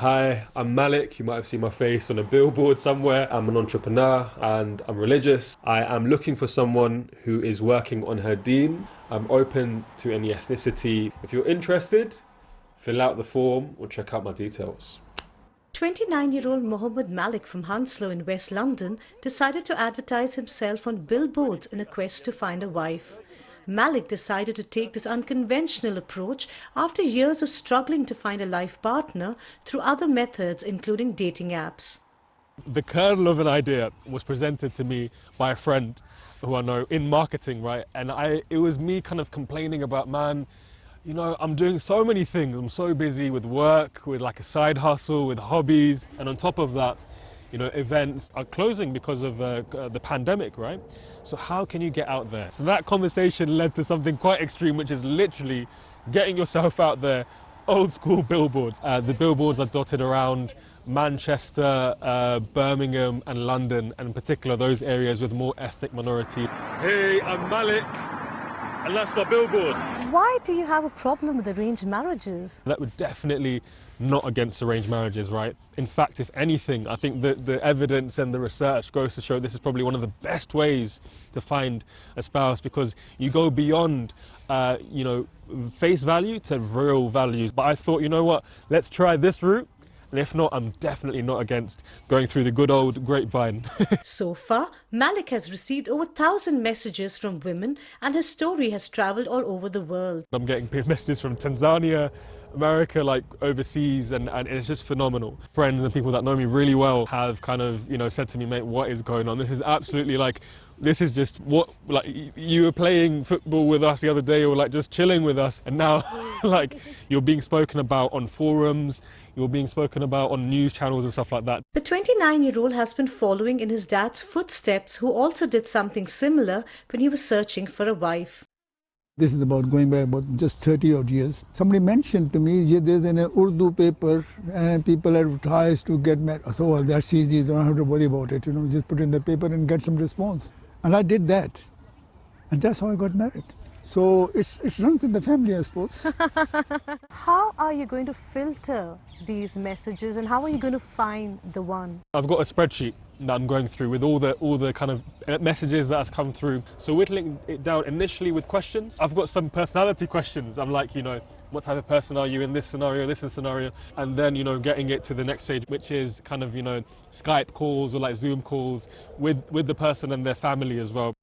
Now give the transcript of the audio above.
Hi, I'm Malik. You might have seen my face on a billboard somewhere. I'm an entrepreneur and I'm religious. I am looking for someone who is working on her deen. I'm open to any ethnicity. If you're interested, fill out the form or check out my details. 29-year-old Mohammed Malik from Hounslow in West London decided to advertise himself on billboards in a quest to find a wife. Malik decided to take this unconventional approach after years of struggling to find a life partner through other methods, including dating apps. The kernel of an idea was presented to me by a friend who I know in marketing, right? And it was me kind of complaining about, man, you know, I'm doing so many things. I'm so busy with work, with like a side hustle, with hobbies. And on top of that, you know, events are closing because of the pandemic, right? So how can you get out there? So that conversation led to something quite extreme, which is literally getting yourself out there, old school billboards. The billboards are dotted around Manchester, Birmingham and London, and in particular those areas with more ethnic minority. Hey, I'm Malik, and that's my billboard. Why do you have a problem with arranged marriages? That would definitely not against arranged marriages, right? In fact, if anything, I think that the evidence and the research goes to show this is probably one of the best ways to find a spouse, because you go beyond, you know, face value to real values. But I thought, you know what, let's try this route. And if not, I'm definitely not against going through the good old grapevine. So far, Malik has received over 1,000 messages from women and his story has travelled all over the world. I'm getting messages from Tanzania, America, like overseas, and it's just phenomenal. Friends and people that know me really well have kind of, you know, said to me, mate, what is going on? This is absolutely like, this is just what, like, you were playing football with us the other day, or like just chilling with us, and now like you're being spoken about on forums, you're being spoken about on news channels and stuff like that. The 29-year-old has been following in his dad's footsteps, who also did something similar when he was searching for a wife. This is about going back about just 30 odd years. Somebody mentioned to me, yeah, there's an Urdu paper and people advertise to get married. So, well, that's easy, you don't have to worry about it, you know, just put in the paper and get some response. And I did that. And that's how I got married. So it runs in the family, I suppose. How are you going to filter these messages and how are you going to find the one? I've got a spreadsheet that I'm going through with all the kind of messages that has come through. So whittling it down initially with questions. I've got some personality questions. I'm like, you know, what type of person are you in this scenario? And then, you know, getting it to the next stage, which is kind of, you know, Skype calls or like Zoom calls with the person and their family as well.